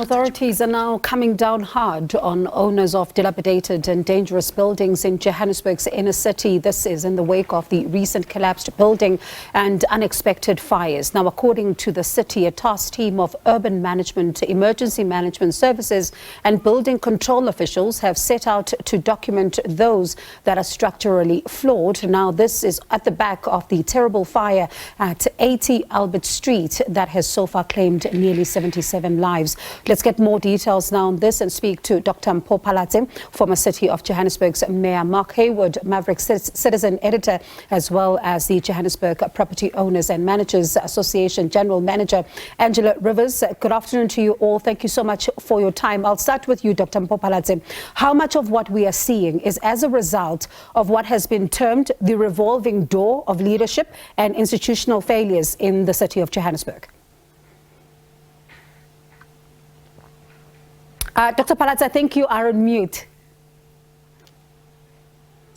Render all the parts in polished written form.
Authorities are now coming down hard on owners of dilapidated and dangerous buildings in Johannesburg's inner city. This is in the wake of the recent collapsed building and unexpected fires. Now, according to the city, a task team of urban management, emergency management services and building control officials have set out to document those that are structurally flawed. Now, this is at the back of the terrible fire at 80 Albert Street that has so far claimed nearly 77 lives. Let's get more details now on this and speak to Dr. Mpho Phalatse, former City of Johannesburg's Mayor, Mark Heywood, Maverick citizen editor, as well as the Johannesburg Property Owners and Managers Association General Manager, Angela Rivers. Good afternoon to you all. Thank you so much for your time. I'll start with you, Dr. Mpho Phalatse. How much of what we are seeing is as a result of what has been termed the revolving door of leadership and institutional failures in the City of Johannesburg? Dr. Phalatse, I think you are on mute.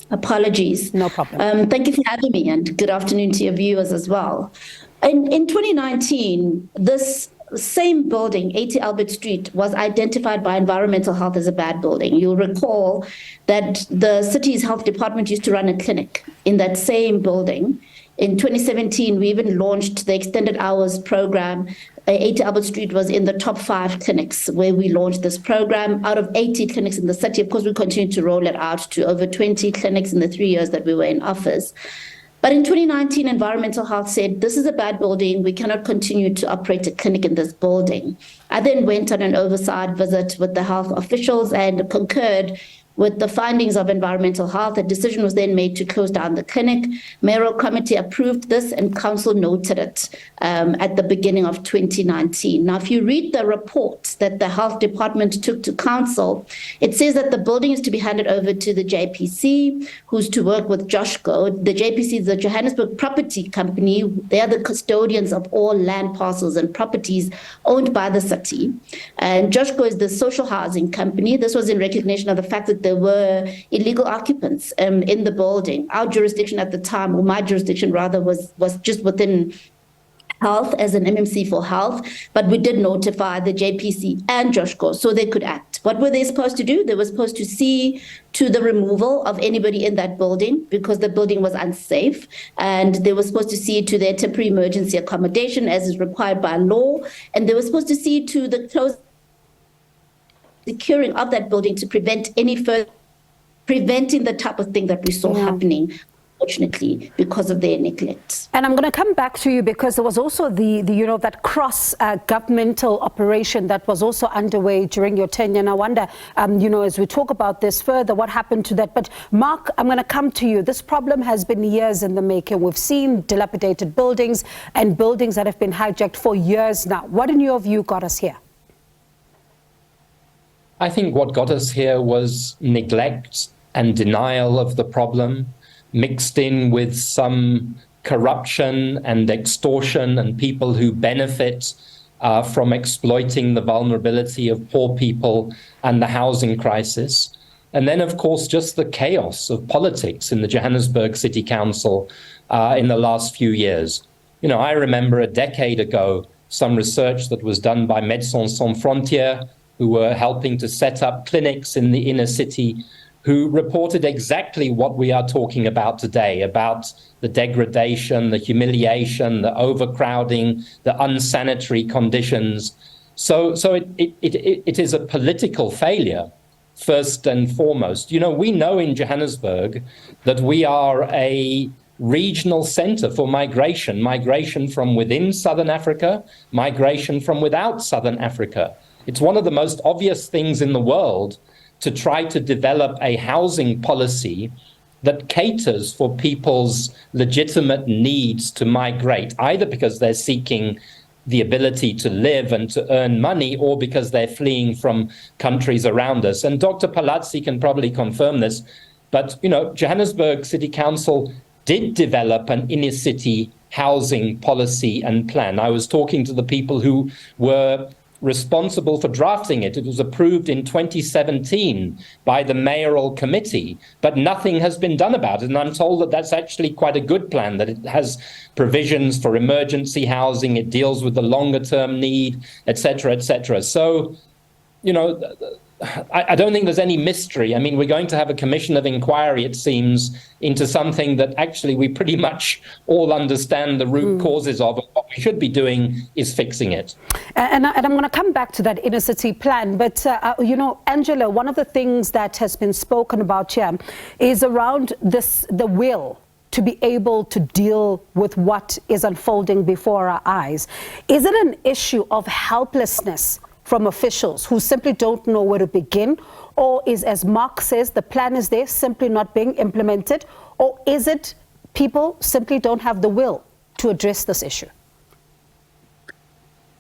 Apologies. No problem. Thank you for having me, and good afternoon to your viewers as well. In 2019, this same building, 80 Albert Street, was identified by Environmental Health as a bad building. You'll recall that the city's health department used to run a clinic in that same building. In 2017, we even launched the extended hours program. 80 Albert Street was in the top 5 clinics where we launched this program. Out of 80 clinics in the city, of course, we continued to roll it out to over 20 clinics in the 3 years that we were in office. But in 2019, Environmental Health said, this is a bad building. We cannot continue to operate a clinic in this building. I then went on an oversight visit with the health officials and concurred with the findings of Environmental Health. A decision was then made to close down the clinic. Mayoral committee approved this and council noted it at the beginning of 2019. Now, if you read the report that the health department took to council, it says that the building is to be handed over to the JPC, who's to work with Joshco. The JPC is the Johannesburg Property Company. They are the custodians of all land parcels and properties owned by the city. And Joshco is the social housing company. This was in recognition of the fact that there were illegal occupants in the building. Our jurisdiction at the time, or my jurisdiction rather, was just within health as an MMC for health, but we did notify the JPC and Joshco so they could act. What were they supposed to do? They were supposed to see to the removal of anybody in that building because the building was unsafe, and they were supposed to see to their temporary emergency accommodation as is required by law, and they were supposed to see to the securing of that building to prevent any further, preventing the type of thing that we saw happening, unfortunately, because of their neglect. And I'm going to come back to you because there was also the that cross governmental operation that was also underway during your tenure. And I wonder, as we talk about this further, what happened to that? But Mark, I'm going to come to you. This problem has been years in the making. We've seen dilapidated buildings and buildings that have been hijacked for years now. What, in your view, got us here? I think what got us here was neglect and denial of the problem, mixed in with some corruption and extortion and people who benefit from exploiting the vulnerability of poor people and the housing crisis. And then, of course, just the chaos of politics in the Johannesburg City Council in the last few years. I remember a decade ago, some research that was done by Médecins Sans Frontières, who were helping to set up clinics in the inner city, who reported exactly what we are talking about today, about the degradation, the humiliation, the overcrowding, the unsanitary conditions. So it is a political failure, first and foremost. We know in Johannesburg that we are a regional center for migration from within Southern Africa, migration from without Southern Africa. It's one of the most obvious things in the world to try to develop a housing policy that caters for people's legitimate needs to migrate, either because they're seeking the ability to live and to earn money, or because they're fleeing from countries around us. And Dr. Phalatse can probably confirm this, but Johannesburg City Council did develop an inner city housing policy and plan. I was talking to the people who were responsible for drafting it. It was approved in 2017 by the mayoral committee, but nothing has been done about it. And I'm told that that's actually quite a good plan, that it has provisions for emergency housing, it deals with the longer term need, et cetera, et cetera. So I don't think there's any mystery. I mean, we're going to have a commission of inquiry, it seems, into something that actually we pretty much all understand the root causes of. What we should be doing is fixing it. And I'm going to come back to that inner city plan. But, Angela, one of the things that has been spoken about here is around the will to be able to deal with what is unfolding before our eyes. Is it an issue of helplessness from officials who simply don't know where to begin? Or is, as Mark says, the plan is there, simply not being implemented? Or is it people simply don't have the will to address this issue?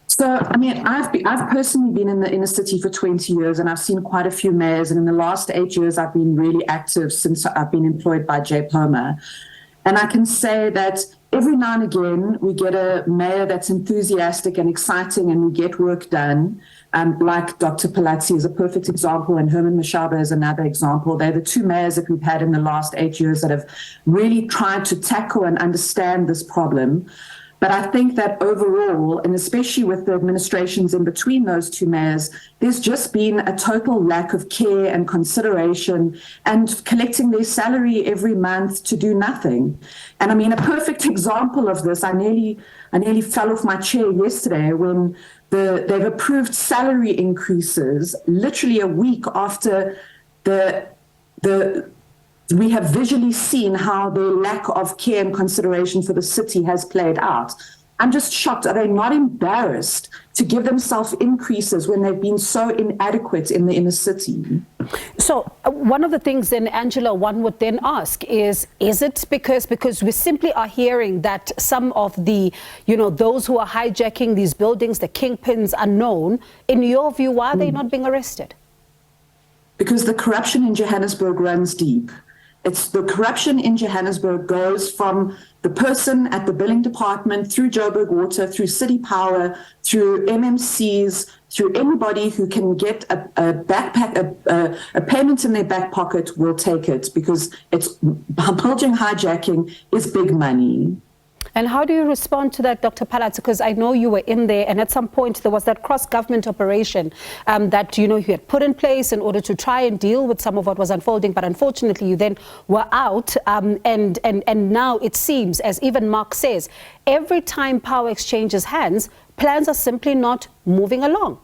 So, I mean, I've personally been in the inner city for 20 years, and I've seen quite a few mayors. And in the last 8 years, I've been really active since I've been employed by Mpho. And I can say that every now and again, we get a mayor that's enthusiastic and exciting, and we get work done. Like Dr. Phalatse is a perfect example, and Herman Mashaba is another example. They're the two mayors that we've had in the last 8 years that have really tried to tackle and understand this problem. But I think that overall, and especially with the administrations in between those two mayors, there's just been a total lack of care and consideration and collecting their salary every month to do nothing. And I mean, a perfect example of this, I nearly fell off my chair yesterday when they've approved salary increases literally a week after we have visually seen how the lack of care and consideration for the city has played out. I'm just shocked. Are they not embarrassed to give themselves increases when they've been so inadequate in the inner city? So one of the things then, Angela, one would then ask is it because we simply are hearing that some of the, those who are hijacking these buildings, the kingpins are known. In your view, why are they not being arrested? Because the corruption in Johannesburg runs deep. It's the corruption in Johannesburg goes from the person at the billing department, through Joburg Water, through City Power, through MMCs, through anybody who can get a payment in their back pocket will take it, because it's building hijacking is big money. And how do you respond to that, Dr. Phalatse? Because I know you were in there, and at some point there was that cross-government operation that you had put in place in order to try and deal with some of what was unfolding. But unfortunately, you then were out, and now it seems, as even Mark says, every time power exchanges hands, plans are simply not moving along.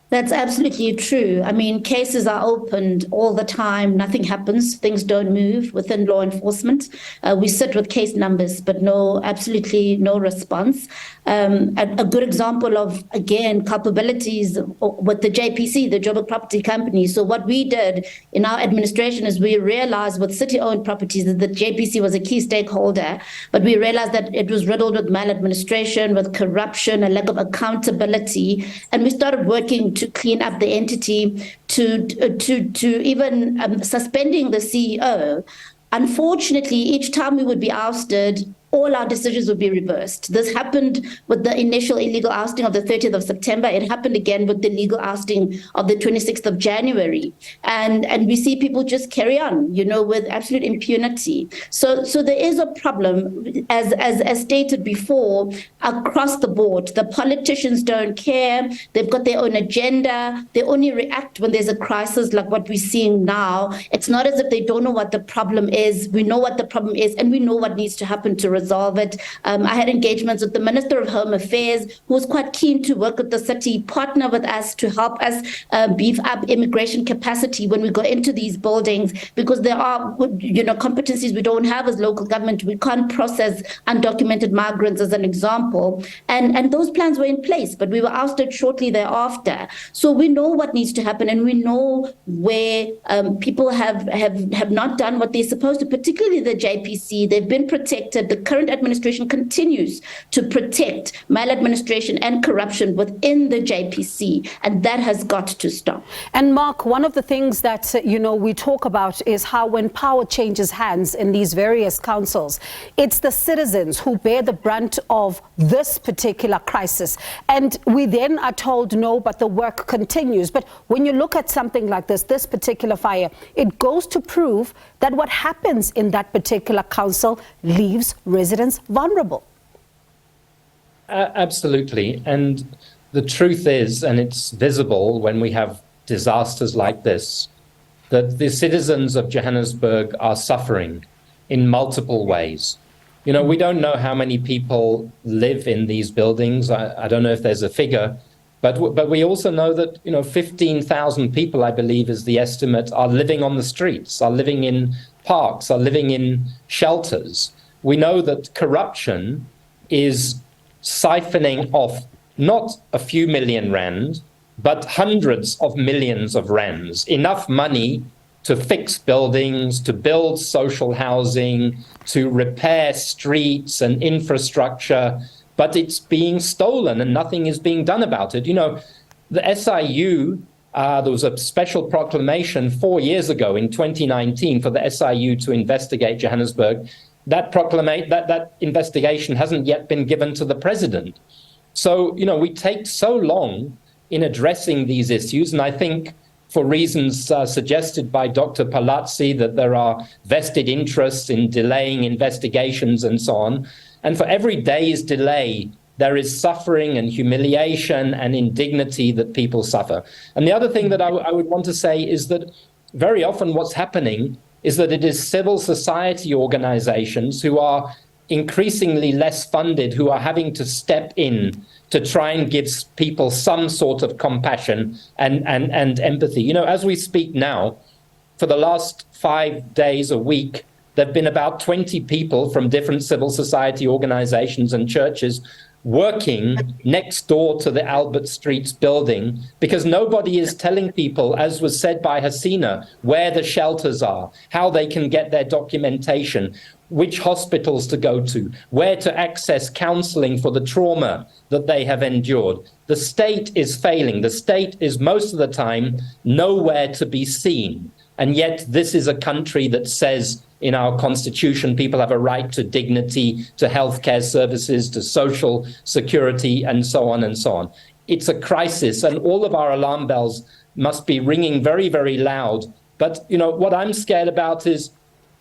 That's absolutely true. I mean, cases are opened all the time. Nothing happens. Things don't move within law enforcement. We sit with case numbers, but absolutely no response. A good example of, again, culpabilities with the JPC, the Joburg Property Company. So what we did in our administration is we realized with city-owned properties that the JPC was a key stakeholder, but we realized that it was riddled with maladministration, with corruption, a lack of accountability, and we started working to clean up the entity, to even suspending the CEO. Unfortunately, each time we would be ousted, all our decisions would be reversed. This happened with the initial illegal ousting of the 30th of September. It happened again with the legal ousting of the 26th of January. And we see people just carry on, with absolute impunity. So there is a problem, as stated before, across the board. The politicians don't care. They've got their own agenda. They only react when there's a crisis like what we're seeing now. It's not as if they don't know what the problem is. We know what the problem is, and we know what needs to happen to resolve it. I had engagements with the Minister of Home Affairs, who was quite keen to work with the city, partner with us to help us beef up immigration capacity when we go into these buildings, because there are, competencies we don't have as local government. We can't process undocumented migrants, as an example. And those plans were in place, but we were ousted shortly thereafter. So we know what needs to happen, and we know where people have not done what they're supposed to, particularly the JPC. They've been protected. The current administration continues to protect maladministration and corruption within the JPC, and that has got to stop. And Mark, one of the things that we talk about is how when power changes hands in these various councils, it's the citizens who bear the brunt of this particular crisis. And we then are told no, but the work continues. But when you look at something like this particular fire, it goes to prove that what happens in that particular council leaves residents vulnerable. Absolutely. And the truth is, and it's visible when we have disasters like this, that the citizens of Johannesburg are suffering in multiple ways. You know, we don't know how many people live in these buildings. I don't know if there's a figure, but we also know that, you know, 15,000 people, I believe is the estimate, are living on the streets, are living in parks, are living in shelters. We know that corruption is siphoning off not a few million rand, but hundreds of millions of rands, enough money to fix buildings, to build social housing, to repair streets and infrastructure, but it's being stolen and nothing is being done about it. You know, the SIU, there was a special proclamation 4 years ago in 2019 for the SIU to investigate Johannesburg. That investigation hasn't yet been given to the president. So, you know, we take so long in addressing these issues, and I think for reasons suggested by Dr. Phalatse, that there are vested interests in delaying investigations and so on. And for every day's delay, there is suffering and humiliation and indignity that people suffer. And the other thing that I would want to say is that very often what's happening is that it is civil society organizations who are increasingly less funded, who are having to step in to try and give people some sort of compassion and empathy. You know, as we speak now, for the last 5 days a week, there have been about 20 people from different civil society organizations and churches working next door to the Albert Streets building, because nobody is telling people, as was said by Hasina, where the shelters are, how they can get their documentation, which hospitals to go to, where to access counseling for the trauma that they have endured. The state is failing. The state is most of the time nowhere to be seen. And yet this is a country that says in our constitution, people have a right to dignity, to healthcare services, to social security, and so on and so on. It's a crisis, and all of our alarm bells must be ringing very, very loud. But, you know, what I'm scared about is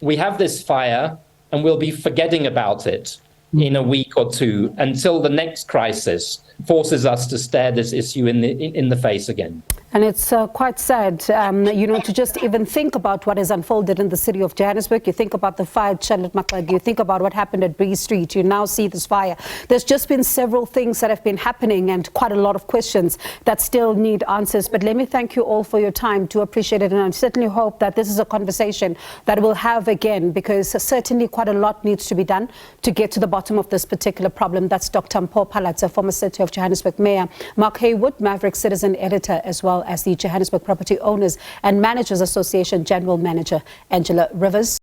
we have this fire and we'll be forgetting about it in a week or two until the next crisis forces us to stare this issue in the face again. And it's quite sad, you know, to just even think about what has unfolded in the city of Johannesburg. You think about the fire at Charlotte Maclag, you think about what happened at Bree Street, you now see this fire. There's just been several things that have been happening and quite a lot of questions that still need answers. But let me thank you all for your time. Do appreciate it. And I certainly hope that this is a conversation that we'll have again, because certainly quite a lot needs to be done to get to the bottom of this particular problem. That's Dr. Mpho Phalatse, former City of Johannesburg Mayor, Mark Heywood, Maverick Citizen Editor, as well as the Johannesburg Property Owners and Managers Association General Manager, Angela Rivers.